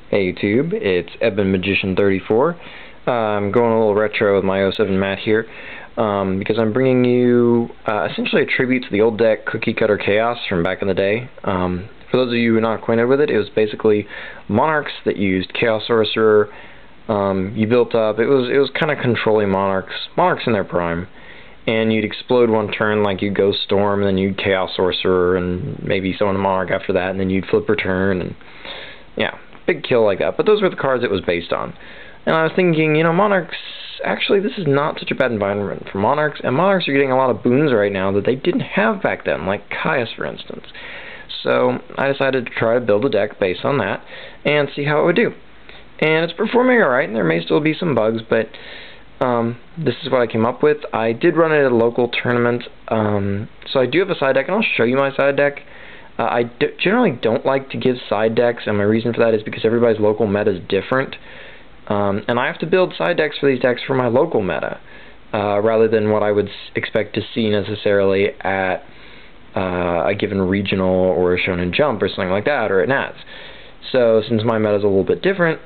Hey YouTube, it's Eben Magician 34. I'm going a little retro with my 07 Matt here because I'm bringing you essentially a tribute to the old deck Cookie Cutter Chaos from back in the day. For those of you who are not acquainted with it, it was basically monarchs that used Chaos Sorcerer. You built up, it was kind of controlling monarchs in their prime, and you'd explode one turn like you'd Ghost Storm, and then you'd Chaos Sorcerer, and maybe summon a monarch after that, and then you'd flip return, and yeah. Big kill like that, but those were the cards it was based on. And I was thinking, you know, monarchs, actually this is not such a bad environment for monarchs, and monarchs are getting a lot of boons right now that they didn't have back then, like Caius for instance. So I decided to try to build a deck based on that and see how it would do. And it's performing alright, and there may still be some bugs, but this is what I came up with. I did run it at a local tournament, so I do have a side deck, and I'll show you my side deck. I generally don't like to give side decks, and my reason for that is because everybody's local meta is different. And I have to build side decks for these decks for my local meta, rather than what I would expect to see necessarily at a given regional or a Shonen Jump or something like that, or at Nats. So since my meta is a little bit different,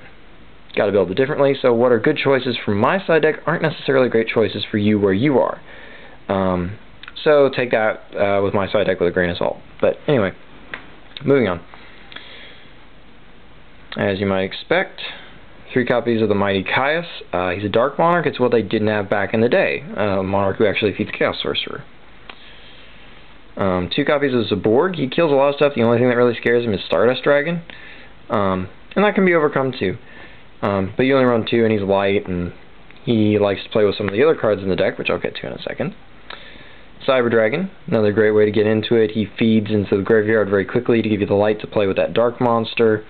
got to build it differently. So what are good choices for my side deck aren't necessarily great choices for you where you are. So take that with my side deck with a grain of salt. But anyway, moving on. As you might expect, 3 copies of the Mighty Caius. He's a Dark Monarch. It's what they didn't have back in the day. A Monarch who actually feeds Chaos Sorcerer. 2 copies of Zaborg. He kills a lot of stuff. The only thing that really scares him is Stardust Dragon. And that can be overcome too. But you only run 2 and he's light, and he likes to play with some of the other cards in the deck, which I'll get to in a second. Cyber Dragon, another great way to get into it. He feeds into the graveyard very quickly to give you the light to play with that dark monster.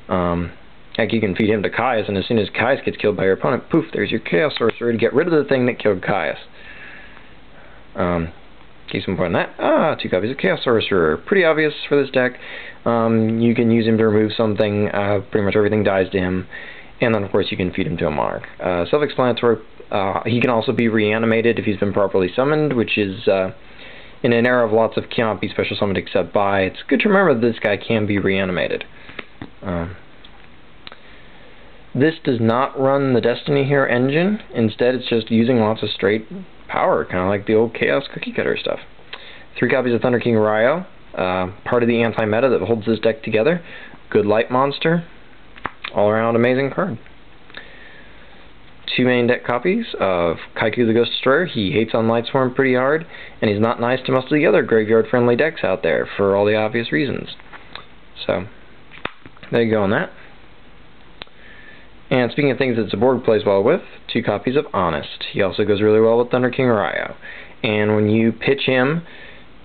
Heck, you can feed him to Caius, and as soon as Caius gets killed by your opponent, poof, there's your Chaos Sorcerer to get rid of the thing that killed Caius. Keep some point on that. 2 copies of Chaos Sorcerer. Pretty obvious for this deck. You can use him to remove something. Pretty much everything dies to him. And then, of course, you can feed him to a Monarch. Self-explanatory. He can also be reanimated if he's been properly summoned, which is, in an era of lots of cannot be special summoned except by, it's good to remember that this guy can be reanimated. This does not run the Destiny Hero engine. Instead, it's just using lots of straight power, kind of like the old Chaos Cookie Cutter stuff. 3 copies of Thunder King Ryo, part of the anti-meta that holds this deck together. Good light monster. All-around amazing card. 2 main deck copies of Kaiku the Ghost Destroyer. He hates on Lightsworn pretty hard, and he's not nice to most of the other graveyard-friendly decks out there for all the obvious reasons. So, there you go on that. And speaking of things that Zaborg plays well with, 2 copies of Honest. He also goes really well with Thunder King Ryo. And when you pitch him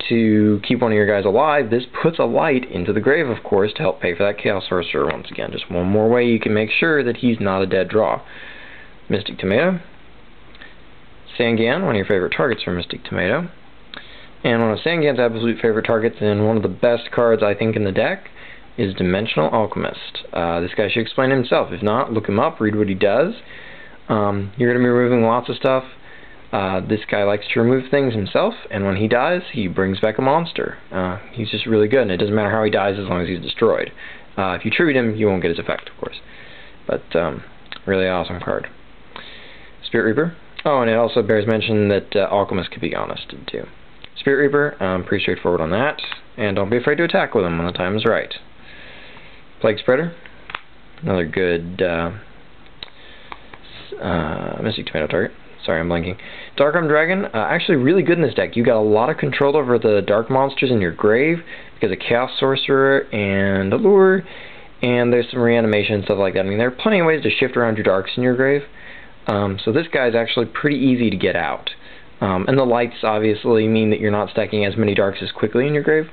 to keep one of your guys alive, this puts a light into the grave, of course, to help pay for that Chaos Sorcerer once again. Just one more way you can make sure that he's not a dead draw. Mystic Tomato. Sangan, one of your favorite targets for Mystic Tomato. And one of Sangan's absolute favorite targets, and one of the best cards I think in the deck, is Dimensional Alchemist. This guy should explain himself. If not, look him up, read what he does. You're going to be removing lots of stuff. This guy likes to remove things himself, and when he dies, he brings back a monster. He's just really good, and it doesn't matter how he dies as long as he's destroyed. If you tribute him, you won't get his effect, of course. But, really awesome card. Spirit Reaper. Oh, and it also bears mention that Alchemist could be honested too. Spirit Reaper, pretty straightforward on that, and don't be afraid to attack with him when the time is right. Plague Spreader, another good Mystic Tomato target. Sorry, I'm blanking. Dark Arm Dragon, actually really good in this deck. You got a lot of control over the dark monsters in your grave because of Chaos Sorcerer and Allure, and there's some reanimation and stuff like that. I mean, there are plenty of ways to shift around your darks in your grave. So this guy is actually pretty easy to get out. And the lights obviously mean that you're not stacking as many darks as quickly in your grave.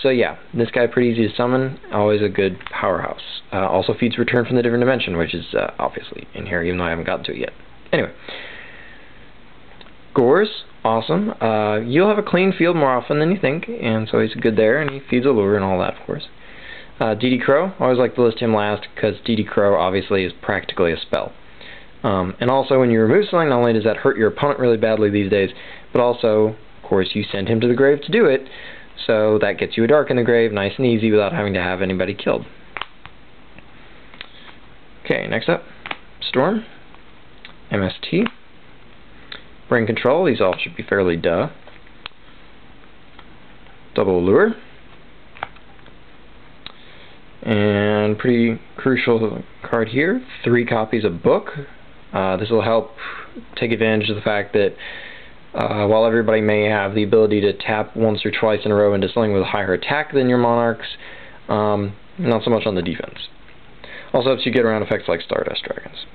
So yeah, this guy pretty easy to summon, always a good powerhouse. Also feeds Return from the Different Dimension, which is obviously in here, even though I haven't gotten to it yet. Anyway. Gores, awesome. You'll have a clean field more often than you think, and so he's good there, and he feeds Allure and all that, of course. DD Crow, I always like to list him last, because DD Crow obviously is practically a spell. And also, when you remove something, not only does that hurt your opponent really badly these days, but also, of course, you send him to the grave to do it, so that gets you a dark in the grave, nice and easy, without having to have anybody killed. Okay, next up, Storm, MST, Brain Control, these all should be fairly duh. Double Allure, and pretty crucial card here, 3 copies of Book. This will help take advantage of the fact that while everybody may have the ability to tap once or twice in a row into something with a higher attack than your Monarchs, not so much on the defense. Also helps you get around effects like Stardust Dragons.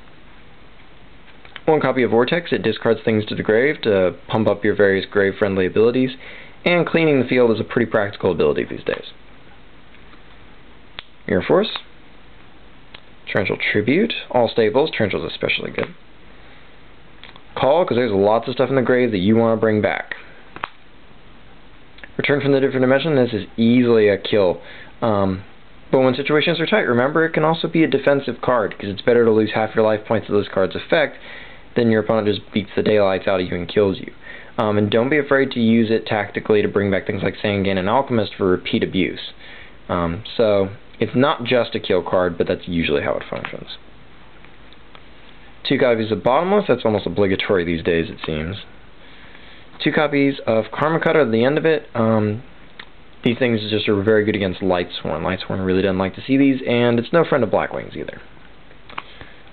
1 copy of Vortex, it discards things to the grave to pump up your various grave-friendly abilities, and cleaning the field is a pretty practical ability these days. Mirror Force, Torrential Tribute, all staples, Torrential's especially good. Call, because there's lots of stuff in the grave that you want to bring back. Return from the different dimension, this is easily a kill. But when situations are tight, remember it can also be a defensive card, because it's better to lose half your life points to this card's effect than your opponent just beats the daylights out of you and kills you. And don't be afraid to use it tactically to bring back things like Sangan and Alchemist for repeat abuse. So it's not just a kill card, but that's usually how it functions. 2 copies of Bottomless, that's almost obligatory these days it seems. 2 copies of Karma Cutter at the end of it. These things just are very good against Lightsworn. Lightsworn really doesn't like to see these, and it's no friend of Blackwings either.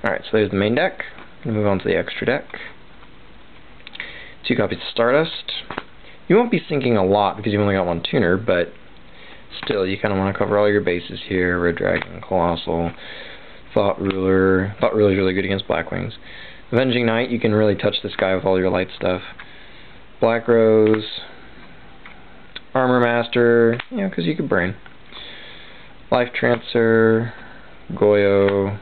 Alright, so there's the main deck. We'll move on to the extra deck. 2 copies of Stardust. You won't be sinking a lot because you've only got 1 tuner, but still, you kind of want to cover all your bases here. Red Dragon, Colossal, Thought Ruler. Thought Ruler is really good against Blackwings. Avenging Knight, you can really touch this guy with all your light stuff. Black Rose, Armor Master, because you could brain. Life Trancer, Goyo,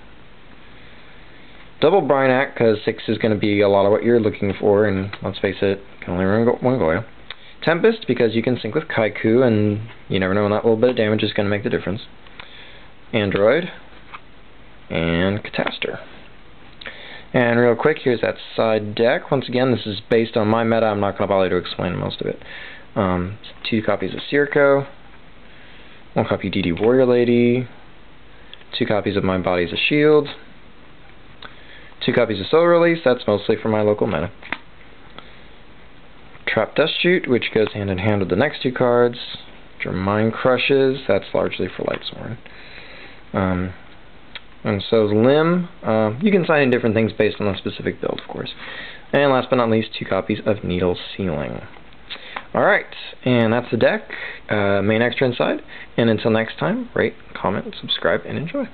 Double Brinac, because 6 is going to be a lot of what you're looking for, and let's face it, you can only run 1 Goyo. Tempest, because you can sync with Kaiku, and you never know when that little bit of damage is going to make the difference. Android, and Catastor. And real quick, here's that side deck. Once again, this is based on my meta. I'm not going to bother to explain most of it. 2 copies of Circo, 1 copy DD Warrior Lady, 2 copies of My Body's a Shield, 2 copies of Soul Release, that's mostly for my local meta. Trap Dust Shoot, which goes hand in hand with the next 2 cards. Mind Crushes, that's largely for Lightsworn. And so Limb, you can sign in different things based on the specific build, of course. And last but not least, 2 copies of Needle Sealing. Alright, and that's the deck, main extra inside. And until next time, rate, comment, subscribe, and enjoy.